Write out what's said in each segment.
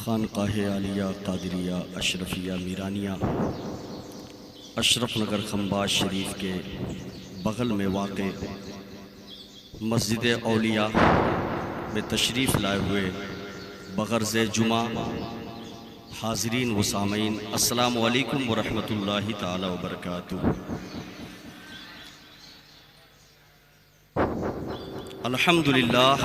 खानकाह आलिया कादरिया अशरफिया मीरानिया अशरफ नगर खंबाज शरीफ के बगल में वाक़ मस्जिद औलिया में तशरीफ़ लाए हुए बगर्ज़ जुमा हाज़रीन व सामीन अस्सलामु अलैकुम व रहमतुल्लाहि ताला व बरकातुहू। अल्हम्दुलिल्लाह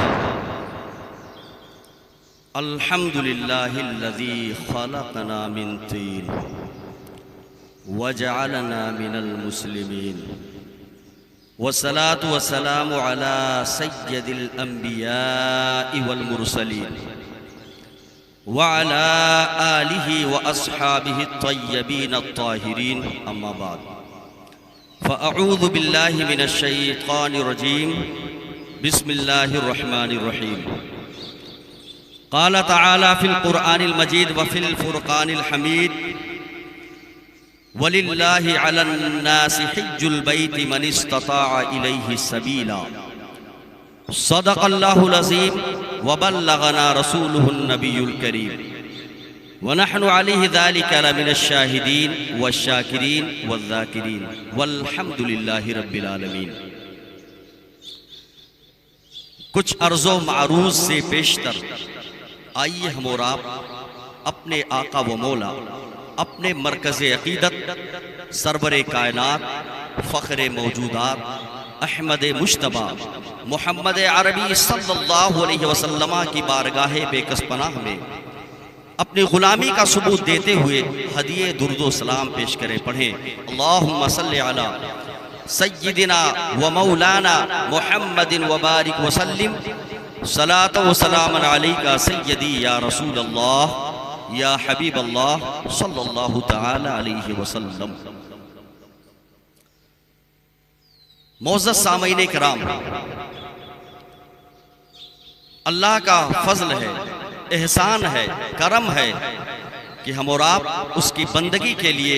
अल्हम्दुलिल्लाहिल्लज़ी ख़लक़ना मिन तीन व जअलना मिनल मुस्लिमीन वस्सलातु वस्सलामु अला सय्यदिल अंबियाइ वल मुरसलीन व अला आलिहि व अस्हाबिहि त्वय्यबीन अत्ताहिरीन अम्मा बाद फ़अऊज़ु बिल्लाहि मिनश शैतानिर रजीम बिस्मिल्लाहिर रहमानिर रहीम। क़ाल तआला फ़िल क़ुरआनिल मजीद व फ़िल फ़ुरक़ानिल हमीद वलिल्लाहि अलन नासि हिज्जुल बैति मन इस्तताअ इलैहि सबीला सदक़ल्लाहुल अज़ीम व बल्लगना रसूलुहुन नबियुल करीम व नहनु अलैहि ज़ालिका लमिनश शाहिदीन वश्शाकिरीन वज़्ज़ाकिरीन वल्हम्दुलिल्लाहि रब्बिल आलमीन। कुछ अर्ज़ो मारूज़ से पेशतर आइए हम और आप अपने आका व मौला अपने मरकज़ अक़ीदत सरवरे कायनात फ़ख्रे मौजूदात अहमद मुश्तबा मोहम्मद अरबी सल्लल्लाहु अलैहि वसल्लम की बारगाह बेकस पनाह में अपनी ग़ुलामी का सबूत देते हुए हदिये दुरूद सलाम पेश करें। पढ़ें अल्लाहुम्मा सल्लि अला सय्यिदिना व मौलाना मुहम्मदिन व बारिक व सल्लिम सलात व सलामन अलैका सय्यदी या रसूल अल्लाह या हबीब अल्लाह सल्लल्लाहु तआला अलैहि वसल्लम। मोअज़्ज़ज़ सामीन किराम, अल्लाह का फज़ल है, एहसान है, करम है कि हम और आप उसकी बंदगी के लिए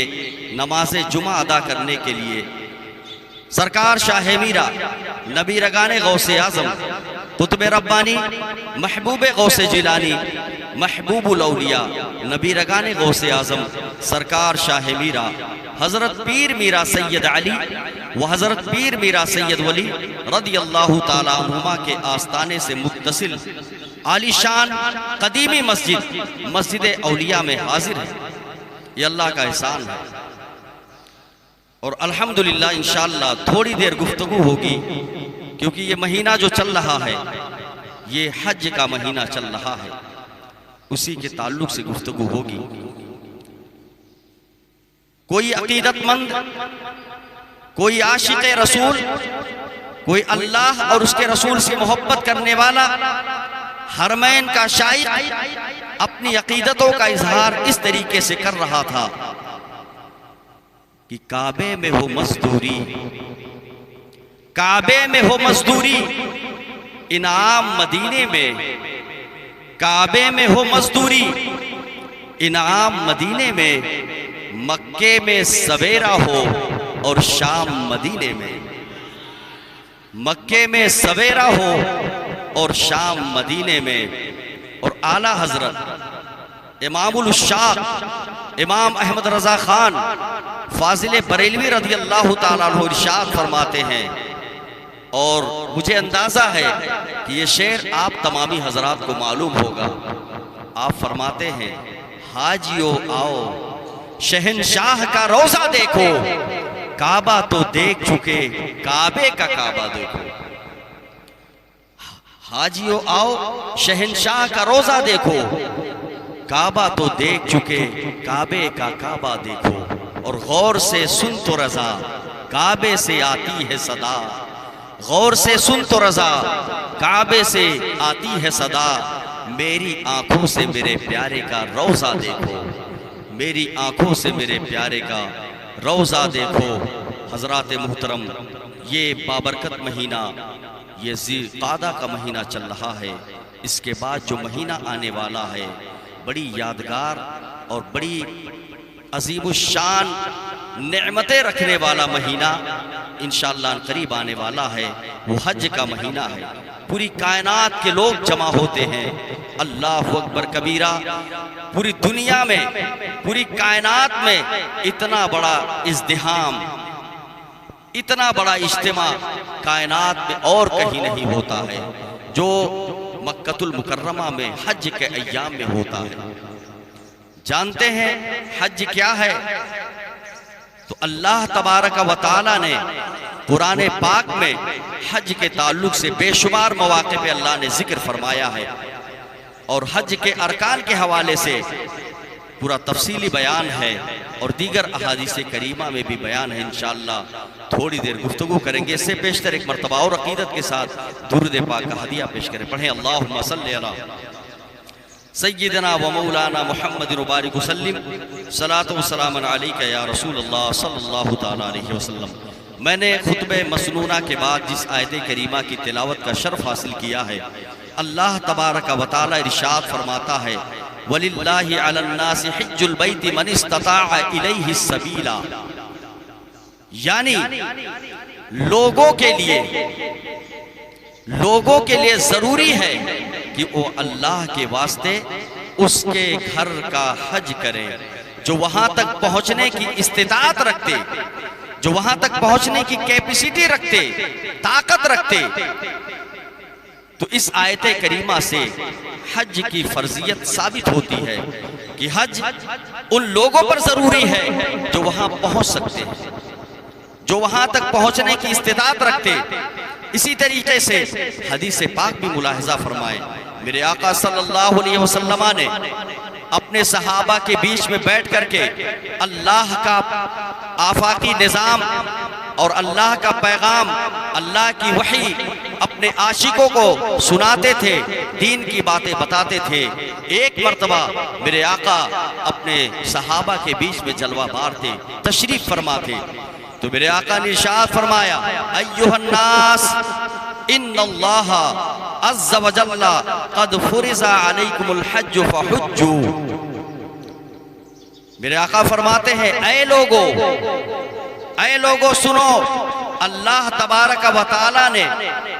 नमाज जुमा अदा करने के लिए सरकार शाह मीरा नबी रगाने गौसे आज़म कुतुब रब्बानी महबूब गौसे जिलानी महबूबुल औलिया नबी रगाने गौसे आज़म सरकार शाह मीरा हज़रत पीर मीरा सैयद अली व हज़रत पीर मीरा सैयद वली रदियल्लाहु ताला अन्हुमा के आस्ताने से मुत्तसिल आलीशान कदीमी मस्जिद औलिया में हाजिर है। ये अल्लाह का एहसान है और अल्हम्दुलिल्लाह इंशाअल्लाह थोड़ी देर गुफ्तगू होगी क्योंकि ये महीना जो चल रहा है ये हज का महीना चल रहा है, उसी के ताल्लुक से गुफ्तगू होगी। कोई अकीदतमंद, कोई आशिक रसूल, कोई अल्लाह और उसके रसूल से मोहब्बत करने वाला हरमैन का शाइक अपनी अकीदतों का इजहार इस तरीके से कर रहा था कि काबे में हो मजदूरी, काबे में हो मजदूरी, इनाम मदीने में, काबे में हो मजदूरी, इनाम मदीने में, मक्के में सवेरा हो और शाम मदीने में, मक्के में सवेरा हो और शाम मदीने में। और आला हजरत इमामुल शाह इमाम अहमद रजा खान फाजिल बरेलवी रज़ी अल्लाह ताला अन्हु इरशाद फरमाते हैं और मुझे अंदाज़ा है कि ये शेर आप तमामी हजरात को मालूम होगा। आप फरमाते हैं हाजियो आओ शहनशाह का रोज़ा देखो, काबा तो देख चुके काबे का काबा देखो। हाजियो आओ शहनशाह का रोज़ा देखो, काबा तो देख चुके काबे का काबा देखो। और गौर से सुन तो रज़ा काबे से आती है सदा, गौर से सुन तो रज़ा काबे से आती है सदा। मेरी आंखों से मेरे प्यारे का रोज़ा देखो, मेरी आंखों से मेरे प्यारे का रोज़ा देखो। हज़रात मुहतरम, ये बाबरकत महीना, ये ज़िलक़ादा का महीना चल रहा है। इसके बाद जो महीना आने वाला है बड़ी यादगार और बड़ी अज़ीमुश्शान नेमतें रखने वाला महीना इंशाअल्लाह करीब आने वाला है। वो हज का महीना है। पूरी कायनात के लोग जमा होते हैं। अल्लाह अकबर कबीरा। पूरी दुनिया में, पूरी कायनात में इतना बड़ा इज़्दिहाम, इतना बड़ा इज्तिमा कायनात में और कहीं नहीं होता है जो मक्कतुल मुकर्रमा में हज के अय्याम में होता है। जानते हैं हज क्या है? तो अल्लाह तबारक व तआला ने कुरान पाक में हज के ताल्लुक से बेशुमार मौके पे अल्लाह ने जिक्र फरमाया है और हज के अरकान के हवाले से पूरा तफसीली बयान है और दीगर अहादीस करीमा में भी बयान है। इंशाअल्लाह थोड़ी देर गुफ्तगू करेंगे। इससे पेशतर एक मरतबा और अकीदत के साथ दुरूद पाक का हदिया पेश करें। पढ़ें अल्लाहुम्मा सल्ली अला सय्यिदना व मौलाना मुहम्मद मुबारक वसल्लिम सलातो व सलामन अलैका या रसूल अल्लाह सल्लल्लाहु तआला अलैहि वसल्लम। मैंने खुतबे मसनूना के बाद जिस आयत करीमा की तिलावत का शर्फ हासिल किया है, अल्लाह तबारक व तआला इरशाद फरमाता है वलिल्लाहि अलन्नासि हिज्जुल बैति मन इस्तताअ इलैहि सबीला, यानी लोगों के लिए जरूरी है कि वो अल्लाह के वास्ते उसके घर का हज करें जो वहां तक पहुंचने की इस्तिताअत रखते, जो वहां तक पहुंचने की कैपेसिटी रखते, ताकत रखते। तो इस आयत करीमा से हज की फर्जियत साबित होती है कि हज उन लोगों पर जरूरी है जो वहां पहुंच सकते हैं, जो वहां तक पहुंचने की इस्तिताअत रखते। इसी तरीके से हदीस पाक भी मुलाहिजा फरमाए, मेरे आका सल्लल्लाहु अलैहि वसल्लम ने अपने सहाबा के बीच में बैठ करके अल्लाह का आफाकी निज़ाम और अल्लाह का पैगाम, अल्लाह की वही अपने आशिकों को सुनाते थे, दीन की बातें बताते थे। एक मर्तबा मेरे आका अपने सहाबा के बीच में जलवा बार थे, तशरीफ फरमा थे। तो मेरे आका ने इरशाद फरमाया अय्युहन्नास इन्नल्लाह अज़्ज़ व जल्ला क़द फ़ुरिज़ा अलैकुमुल हज्जु फ़हुज्जू। मेरे आका फरमाते हैं ऐ लोगो सुनो, अल्लाह तबारक व तआला ने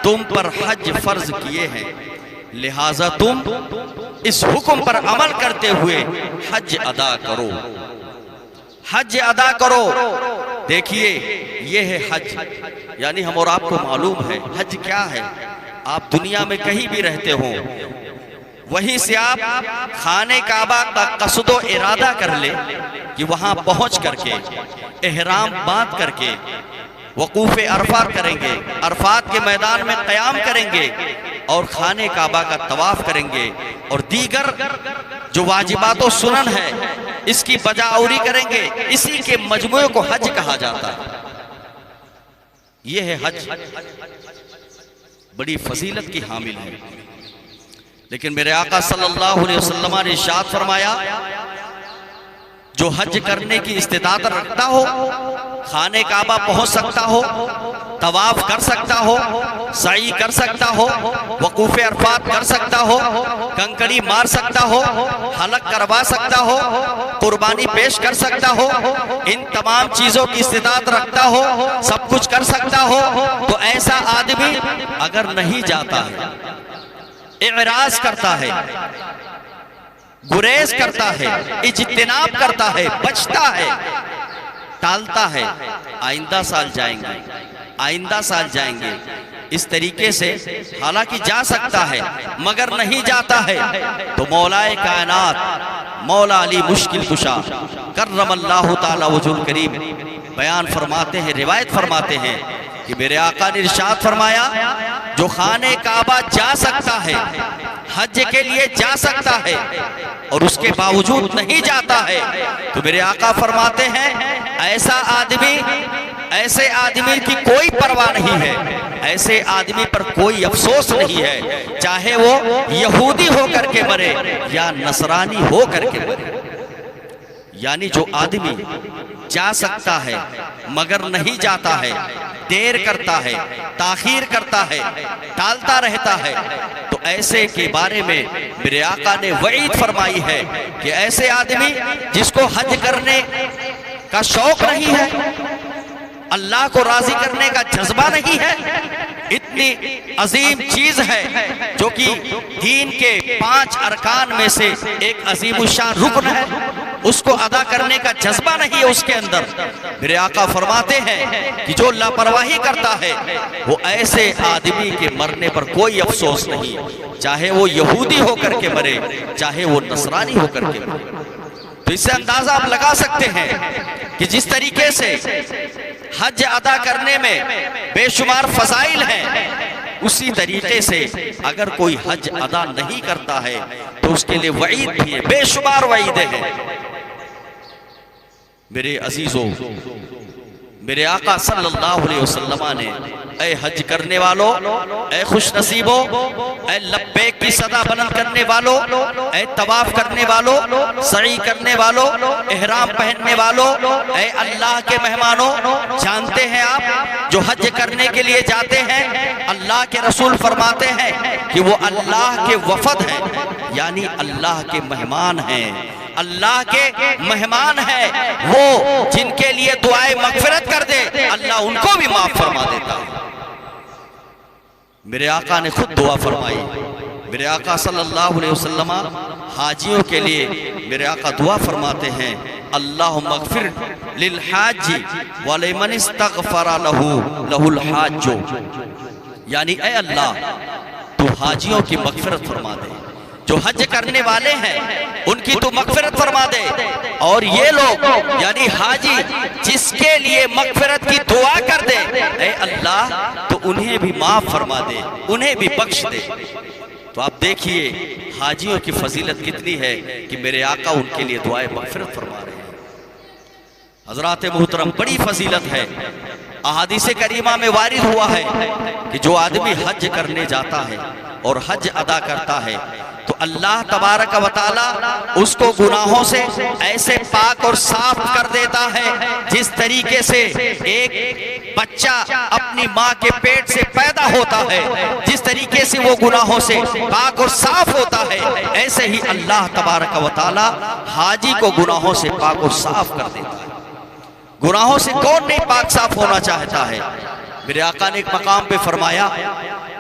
तुम पर हज फर्ज किए हैं, लिहाजा तुम इस हुक्म पर अमल करते हुए हज अदा करो, हज अदा करो। देखिए ये है हज, यानी हम और आपको मालूम है हज क्या है। आप दुनिया में कहीं भी रहते हो, वहीं से आप खाने काबा का कसदो इरादा कर ले कि वहां पहुंच करके एहराम बांध करके वकूफ़े अरफात करेंगे, अरफात के मैदान में क़याम करेंगे और खाने काबा का तवाफ करेंगे और दीगर जो वाजिबात व सुनन है इसकी बजाउरी करेंगे। इसी के मजमूए को हज कहा जाता है। यह है हज, बड़ी फजीलत की हामिल है। लेकिन मेरे आका सल्लल्लाहु अलैहि वसल्लम ने इरशाद फरमाया जो हज करने की इस्तिताअत रखता हो, खाने काबा पहुंच सकता हो, तवाफ कर सकता हो, सई कर सकता हो, वकूफ़े अरफात कर सकता हो, कंकड़ी मार सकता हो, हलक करवा सकता हो, कुर्बानी पेश कर सकता हो, इन तमाम चीजों की इस्तिताअत रखता हो, सब कुछ कर सकता हो, तो ऐसा आदमी अगर नहीं जाता है, इराज करता है, गुरेज करता है, इज्तिनाब करता है, बचता है, टालता है, आइंदा साल जाएंगे, आइंदा साल जाएंगे, इस तरीके से हालांकि जा सकता है मगर नहीं जाता है, तो मौलाए कायनात मौला अली मुश्किल कुशा कर्रमल्लाहु ताला वजुल करीम बयान फरमाते हैं, रिवायत फरमाते हैं कि मेरे आका ने इरशाद फरमाया जो खाने काबा जा सकता है, हज के लिए जा सकता है और उसके बावजूद नहीं जाता है, तो मेरे आका फरमाते हैं ऐसे आदमी की कोई परवाह नहीं है, ऐसे आदमी पर कोई अफसोस नहीं है, चाहे वो यहूदी होकर के मरे या नसरानी होकर के मरे। यानी जो आदमी जा सकता है मगर नहीं जाता है, देर करता है, ताखीर करता है, टालता रहता है, तो ऐसे के बारे में मेरे आका ने वईद फरमाई है कि ऐसे आदमी जिसको हज करने का शौक नहीं है, अल्लाह को राजी करने का जज्बा नहीं है, इतनी अजीम चीज है जो कि दीन के 5 अरकान में से एक अजीमुशान रुकन है, उसको अदा करने का जज्बा नहीं है उसके अंदर। मेरे आका फरमाते हैं कि जो लापरवाही करता है वो ऐसे आदमी के मरने पर कोई अफसोस नहीं, चाहे वो यहूदी होकर के मरे, चाहे वो नसरानी होकर के मरे। तो इससे अंदाजा आप लगा सकते हैं कि जिस तरीके से हज अदा करने में बेशुमार फजाइल हैं, उसी तरीके से अगर कोई हज अदा नहीं करता है तो उसके लिए वईद भी है, बेशुमार वईदें हैं। मेरे अजीजों, मेरे आका सल्लल्लाहु अलैहि वसल्लम ने ऐ हज करने वालों, ऐ खुश नसीबों, ऐ लब्बैक की सदा बुलंद करने वालों, ऐ तवाफ करने वालों, सई करने वालों, इहराम पहनने वालों, ऐ अल्लाह के मेहमानों, जानते हैं आप जो हज करने के लिए जाते हैं, अल्लाह के रसूल फरमाते हैं कि वो अल्लाह के वफद हैं, यानी अल्लाह के मेहमान हैं। अल्लाह के मेहमान है वो जिनके लिए दुआए मगफिरत कर दे, अल्लाह उनको भी माफ फरमा देता है। मेरे आका ने खुद दुआ फरमाई। मेरे आका सल्लल्लाहु अलैहि वसल्लम हाजियों के लिए मेरे आका दुआ फरमाते हैं, अल्लाहुम्मा मगफिर लिल हाजी व लिमन इस्तगफरा लहू लहुल हाजो, यानी ऐ अल्लाह तू हाजियों की मगफिरत फरमा दे, जो हज करने वाले हैं उनकी तू मगफिरत फरमा दे, और ये लोग यानी हाजी जिसके लिए मगफिरत की दुआ कर दे, ऐ अल्लाह तो उन्हें भी माफ फरमा दे, उन्हें भी बख्श दे। तो आप देखिए हाजियों की फजीलत कितनी है कि मेरे आका उनके लिए दुआए मगफिरत फरमा रहे हैं। हजरात मोहतरम, बड़ी फजीलत है। अहादीसे करीमा में वारिद हुआ है कि जो आदमी हज करने जाता है और हज अदा करता है तो अल्लाह तबारक व तआला उसको गुनाहों से ऐसे पाक और साफ कर देता है जिस तरीके से एक बच्चा अपनी माँ के पेट से पैदा होता है, जिस तरीके से वो गुनाहों से पाक और साफ होता है, ऐसे ही अल्लाह तबारक व तआला हाजी को गुनाहों से पाक और साफ कर देता है। गुनाहों से कौन नहीं पाक साफ होना चाहता है। मेरे आका ने एक मकाम पे फरमाया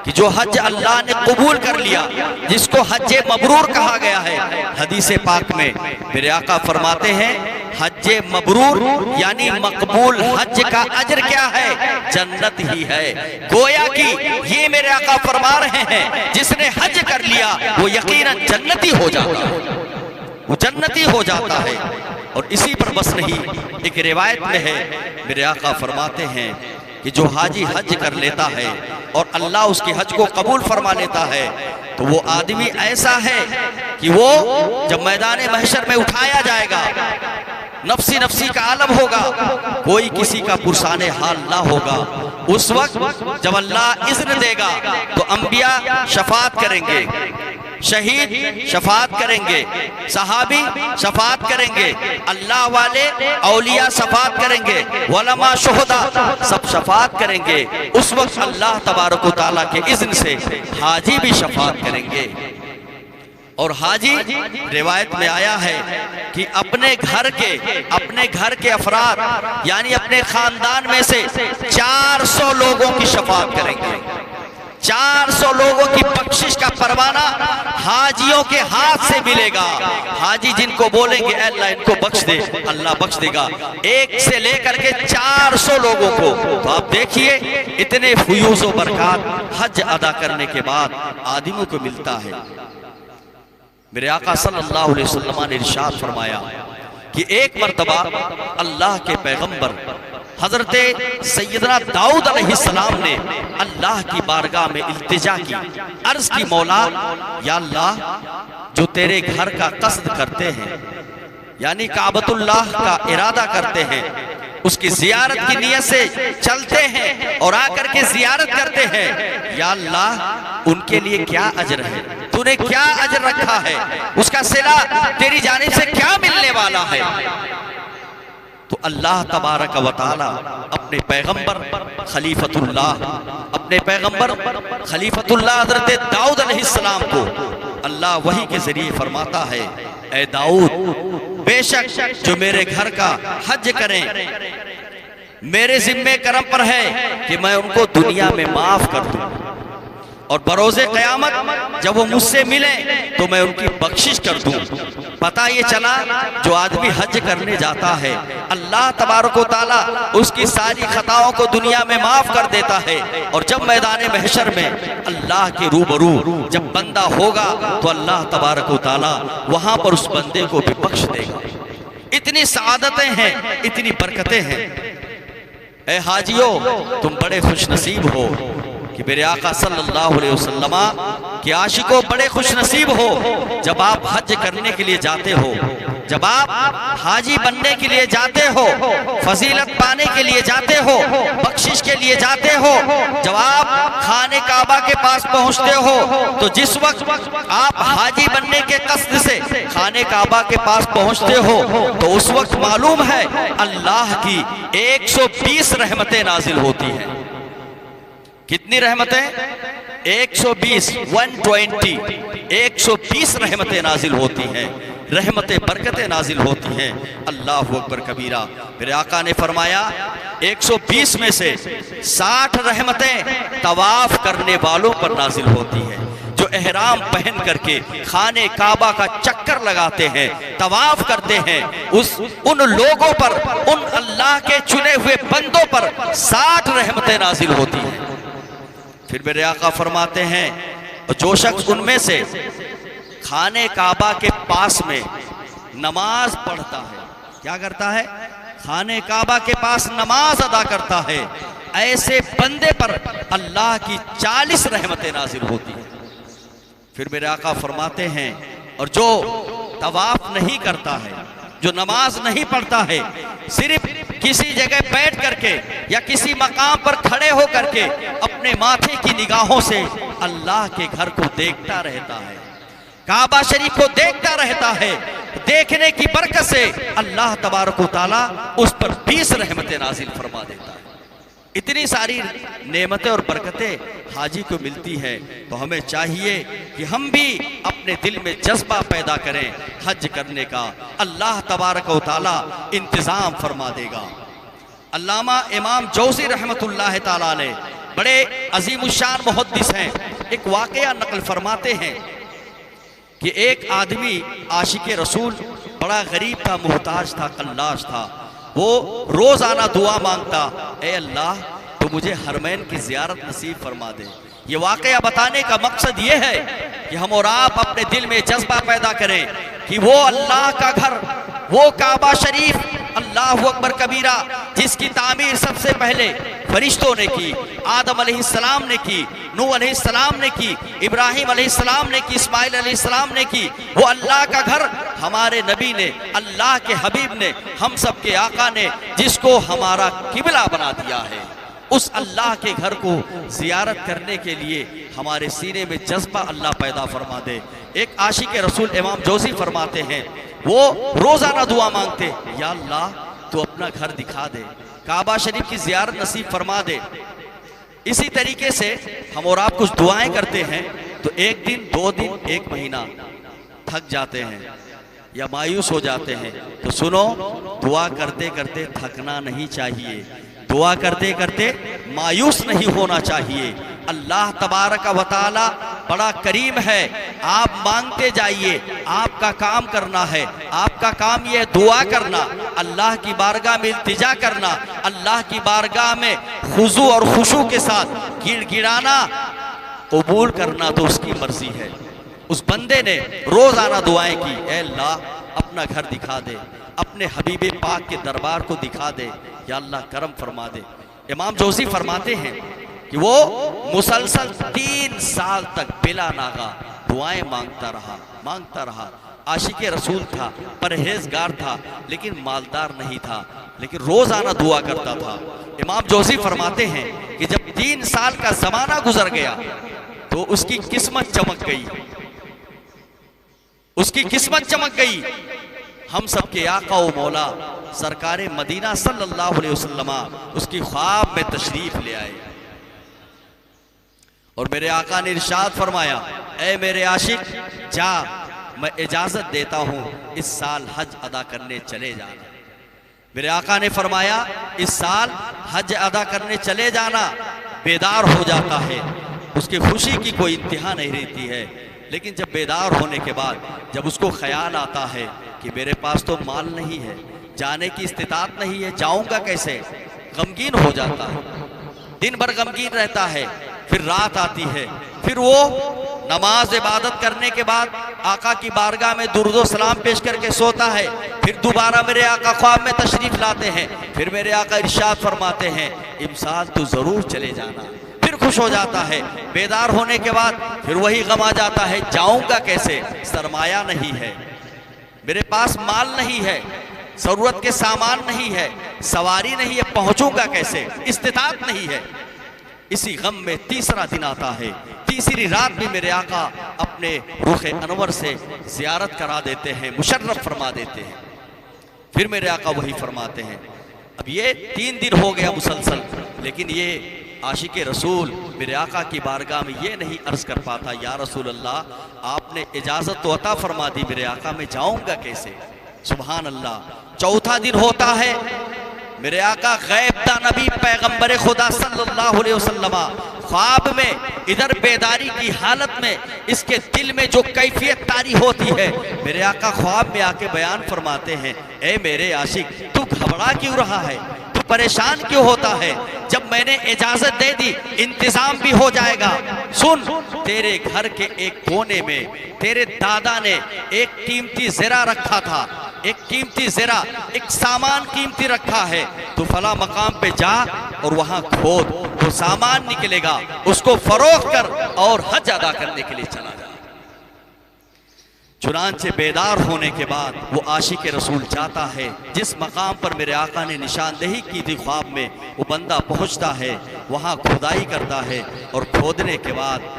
कि जो हज अल्लाह ने कबूल कर लिया, जिसको हज मबरूर कहा गया है, हदीस पाक में मेरे आका फरमाते हैं हज मबरूर यानी मकबूल हज का अजर क्या है, जन्नत ही है। गोया कि ये मेरे आका फरमा रहे हैं जिसने हज कर लिया वो यकीनन जन्नती हो जाता है, वो जन्नती हो जाता है। और इसी पर बस नहीं, एक रिवायत में है मेरे आका फरमाते हैं कि जो हाजी हज कर लेता है और अल्लाह उसके हज को कबूल फरमा लेता है तो वो आदमी ऐसा है कि वो जब मैदान महशर में उठाया जाएगा, नफ्सी नफ्सी का आलम होगा, कोई किसी का पुरसाने हाल ना होगा। उस वक्त जब अल्लाह इज़्न देगा तो अंबिया शफात करेंगे, शहीद शफात करेंगे, सहाबी शफात करेंगे, अल्लाह वाले औलिया शफात करेंगे, वलमा शुहदा सब शफात करेंगे। उस वक्त अल्लाह तबारक व तआला के इज़्न से हाजी भी शफात करेंगे। और हाजी रिवायत में आया है कि अपने घर के अफराद यानी अपने खानदान में से 400 लोगों की शफात करेंगे। 400 लोगों की बख्शिश का परवाना हाजियों के हाथ से मिलेगा। हाजी जिनको बोलेंगे अल्लाह इनको बख्श दे, अल्लाह बख्श देगा, एक से लेकर के 400 लोगों को। तो आप देखिए इतने फयूज़ व बरकत हज अदा करने के बाद आदमियों को मिलता है। मेरे आका सल्लल्लाहु अलैहि वसल्लम ने इरशाद फरमाया कि एक मर्तबा अल्लाह के पैगंबर हजरत सैयदना दाऊद अलैहिस्सलाम ने अल्लाह की बारगाह में इल्तिजा की, अर्ज की, मौला या अल्लाह जो तेरे घर का कस्द करते हैं यानी काबतुल्लाह का इरादा करते हैं, उसकी जियारत की नियत से चलते हैं और आकर के जियारत करते हैं, या अल्लाह उनके लिए क्या अजर है, तूने क्या अजर रखा है, उसका सिला तेरी जानिब से क्या मिलने वाला है। तो अल्लाह तबारक व तआला अपने पैगंबर खलीफतुल्लाह हज़रत दाऊद अलैहिस्सलाम को अल्लाह वही के जरिए फरमाता है, ए दाऊद बेशक जो मेरे घर का हज करें मेरे जिम्मे करम पर है कि मैं उनको दुनिया में माफ कर दूं, और बरोज़े क़यामत जब वो मुझसे मिले तो मैं उनकी बख्शिश कर दूं। पता ये चला जो आदमी हज करने जाता है, अल्लाह तबारक व तआला उसकी सारी खताओं को दुनिया में माफ कर देता है, और जब मैदान महशर में अल्लाह के रूबरू जब बंदा होगा तो अल्लाह तबारक व तआला वहां पर उस बंदे को भी बख्श देगा। इतनी सआदतें हैं, इतनी बरकतें हैं। ए हाजियो, तुम बड़े खुश नसीब हो कि मेरे आका सल्लल्लाहु अलैहि वसल्लम के आशिकों, बड़े खुश नसीब हो जब आप हज करने के लिए जाते हो, जब आप हाजी बनने के लिए जाते हो, फजीलत पाने के लिए जाते हो, बख्शिश के लिए जाते हो। जब आप खाने काबा के पास पहुंचते हो तो जिस वक्त आप हाजी बनने के कस्द से खाने काबा के पास पहुंचते हो तो उस वक्त मालूम है अल्लाह की 120 रहमतें नाजिल होती हैं। कितनी रहमतें? 120, 120 रहमतें नाजिल होती हैं, रहमतें बरकतें नाजिल होती हैं। अल्लाहु अकबर कबीरा। मेरे आका ने फरमाया 120 में से 60 रहमतें तवाफ करने वालों पर नाजिल होती हैं, जो एहराम पहन करके खाने काबा का चक्कर लगाते हैं, तवाफ करते हैं, उन लोगों पर, उन अल्लाह के चुने हुए बंदों पर 60 रहमतें नाजिल होती हैं। फिर मेरे आका फरमाते हैं जो शख्स उनमें से खाने काबा के पास में नमाज पढ़ता है, क्या करता है? खाने काबा के पास नमाज अदा करता है, ऐसे बंदे पर अल्लाह की 40 रहमतें नाजिल होती हैं। फिर मेरे आका फरमाते हैं और जो तवाफ नहीं करता है, जो नमाज नहीं पढ़ता है, सिर्फ किसी जगह बैठ करके या किसी मकाम पर खड़े हो करके अपने माथे की निगाहों से अल्लाह के घर को देखता रहता है, काबा शरीफ को देखता रहता है, देखने की बरकत से अल्लाह तबारक व तआला उस पर 20 रहमतें नाजिल फरमा देता है। इतनी सारी नेमतें और बरकतें हाजी को मिलती हैं, तो हमें चाहिए कि हम भी अपने दिल में जज्बा पैदा करें हज करने का। अल्लाह तबारक व तआला इंतज़ाम फरमा देगा। अल्लामा इमाम जौज़ी रहमतुल्लाह तआला ने, बड़े अजीमुशान मुहद्दिस हैं, एक वाक़या नकल फरमाते हैं कि एक आदमी आशिक रसूल, बड़ा गरीब था, मोहताज था, कल्लाश था। वो रोजाना दुआ मांगता, ए अल्लाह तो मुझे हरमैन की ज़ियारत नसीब फरमा दे। ये वाक़या बताने का मकसद ये है कि हम और आप अपने दिल में जज्बा पैदा करें कि वो अल्लाह का घर, वो काबा शरीफ, अल्लाहु अकबर कबीरा, जिसकी तामीर सबसे पहले फरिश्तों ने की, आदम अलैहिस्सलाम ने की, नूह अलैहिस्सलाम ने की, इब्राहिम अलैहिस्सलाम ने की, इस्माइल अलैहिस्सलाम ने की, वो अल्लाह का घर हमारे नबी ने, अल्लाह के हबीब ने, हम सब के आका ने, जिसको हमारा किबला बना दिया है, उस अल्लाह के घर को जियारत करने के लिए हमारे सीने में जज्बा अल्लाह पैदा फरमा दे। एक आशिक रसूल इमाम जौज़ी फरमाते हैं, वो रोजाना दुआ मांगते, या अल्लाह तू अपना घर दिखा दे, काबा शरीफ की जियारत नसीब फरमा दे। इसी तरीके से हम और आप कुछ दुआएं करते हैं तो एक दिन, 2 दिन, 1 महीना थक जाते हैं या मायूस हो जाते हैं, तो सुनो, दुआ करते करते थकना नहीं चाहिए, दुआ करते करते मायूस नहीं होना चाहिए। अल्लाह तबारक व तआला बड़ा करीम है, आप मांगते जाइए, आपका काम करना है, आपका काम यह दुआ करना, अल्लाह की बारगाह में इल्तिजा करना, अल्लाह की बारगाह में खुजू और खुशू के साथ गिड़गिड़ाना, कबूल करना तो उसकी मर्जी है। उस बंदे ने रोजाना दुआएं की, ऐ अल्लाह अपना घर दिखा दे, अपने हबीबे पाक के दरबार को दिखा दे, या अल्लाह करम फरमा दे। इमाम जौज़ी फरमाते हैं कि वो मुसलसल 3 साल तक बिला नागा दुआएं मांगता रहा। आशिक रसूल था, परहेजगार था, लेकिन मालदार नहीं था, लेकिन रोजाना दुआ करता था। इमाम जौज़ी फरमाते हैं कि जब 3 साल का जमाना गुजर गया तो उसकी किस्मत चमक गई, उसकी किस्मत चमक गई। हम सबके आका व मौला सरकारे मदीना सल्लल्लाहु अलैहि वसल्लम उसकी ख्वाब में तशरीफ ले आए और मेरे आका ने इरशाद फरमाया, ऐ मेरे आशिक, जा, मैं इजाजत देता हूं इस साल हज अदा करने चले जाना। मेरे आका ने फरमाया इस साल हज अदा करने चले जाना, बेदार हो जाता है, उसकी खुशी की कोई इंतहा नहीं रहती है। लेकिन जब बेदार होने के बाद जब उसको ख्याल आता है कि मेरे पास तो माल नहीं है, जाने की इस्तिताअत नहीं है, जाऊंगा कैसे, गमगीन हो जाता है, दिन भर गमगीन रहता है। फिर रात आती है, फिर वो नमाज इबादत करने के बाद आका की बारगाह में दुरूद सलाम पेश करके सोता है। फिर दोबारा मेरे आका ख्वाब में तशरीफ लाते हैं, फिर मेरे आका इरशाद फरमाते हैं इमसाल तू जरूर चले जाना। फिर खुश हो जाता है। बेदार होने के बाद फिर वही गम आ जाता है, जाऊंगा कैसे, सरमाया नहीं है, मेरे पास माल नहीं है, जरूरत के सामान नहीं है, सवारी नहीं है, पहुंचूंगा कैसे, इस्तिताअत नहीं है। इसी गम में तीसरा दिन आता है, तीसरी रात भी मेरे आका अपने रुख अनवर से जियारत करा देते हैं, मुशर्रफ फरमा देते हैं। फिर मेरे आका वही फरमाते हैं। अब ये 3 दिन हो गया मुसलसल, लेकिन ये आशिक रसूल मेरे आका की बारगाह में ये नहीं अर्ज कर पाता, या रसूल अल्लाह आपने इजाज़त तो अता फरमा दी, मेरे आका मैं जाऊंगा कैसे। सुभान अल्लाह। चौथा दिन होता है, मेरे आका गैबदा नबी पैगंबर खुदा सल्लल्लाहु अलैहि वसल्लम ख्वाब में इधर बेदारी की हालत में इसके दिल में जो कैफियत तारी होती है, मेरे आका ख्वाब में आके बयान फरमाते हैं, ए मेरे आशिक तू घबरा क्यों रहा है, तू परेशान क्यों होता है, जब मैंने इजाजत दे दी इंतजाम भी हो जाएगा। सुन, तेरे घर के एक कोने में तेरे दादा ने एक कीमती ज़रा रखा था, एक कीमती ज़रा, एक सामान कीमती रखा है, तो फला मकाम पे जा और वहां खोद, वो सामान निकलेगा, उसको फरोख्त कर और हज अदा करने के लिए चला जा। चुनांचे बेदार होने के बाद वो आशिक रसूल जाता है जिस मकाम पर मेरे आका ने निशानदेही की थी ख्वाब में, वो बंदा पहुंचता है, वहां खुदाई करता है और खोदने के बाद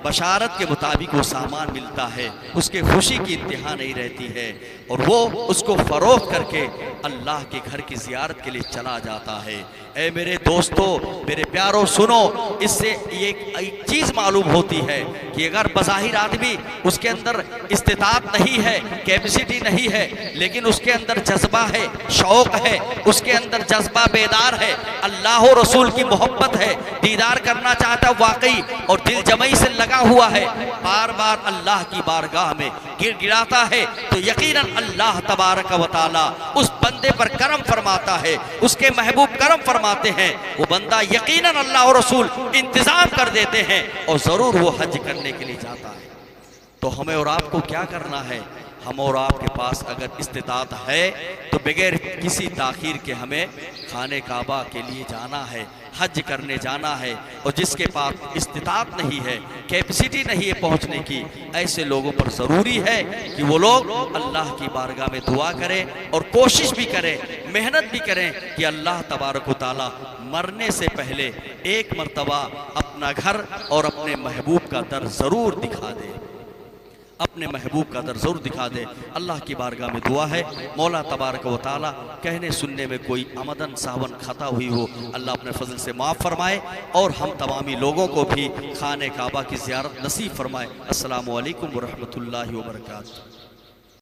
बशारत के मुताबिक वो सामान मिलता है, उसके खुशी की इंतहा नहीं रहती है और वो उसको फरोख्त करके अल्लाह के घर की ज़ियारत के लिए चला जाता है। ऐ मेरे दोस्तों, मेरे प्यारों, सुनो, इससे एक चीज़ मालूम होती है कि अगर बज़ाहिर आदमी उसके अंदर इस्तिताअत नहीं है, कैपेसिटी नहीं है, लेकिन उसके अंदर जज्बा है, शौक़ है, उसके अंदर जज्बा बेदार है, अल्लाह और रसूल की मोहब्बत है, दीदार करना चाहता वाकई और दिल जमई से लगा हुआ है, बार बार अल्लाह की बारगाह में गिड़गिड़ाता है, तो यकीनन अल्लाह तबारक व तआला उस बंदे पर करम फरमाता है, उसके महबूब करम फरमाते हैं, वो बंदा यकीनन अल्लाह और रसूल इंतजाम कर देते हैं और जरूर वो हज करने के लिए जाता है। तो हमें और आपको क्या करना है, हम और आपके पास अगर इस्तिताअत है तो बगैर किसी ताखीर के हमें खाने काबा के लिए जाना है, हज करने जाना है। और जिसके पास इस्तिताअत नहीं है, कैपेसिटी नहीं है पहुंचने की, ऐसे लोगों पर ज़रूरी है कि वो लोग अल्लाह की बारगाह में दुआ करें और कोशिश भी करें, मेहनत भी करें कि अल्लाह तबारक व तआला मरने से पहले एक मर्तबा अपना घर और अपने महबूब का दर ज़रूर दिखा दे, अपने महबूब का दर ज़रूर दिखा दे। अल्लाह की बारगाह में दुआ है, मौला तबारक व तआला कहने सुनने में कोई आमदन सावन खता हुई हो, अल्लाह अपने फजल से माफ़ फरमाए और हम तमामी लोगों को भी खाने काबा की ज़ियारत नसीब फरमाए। अस्सलामु अलैकुम व रहमतुल्लाहि व बरकातुहू।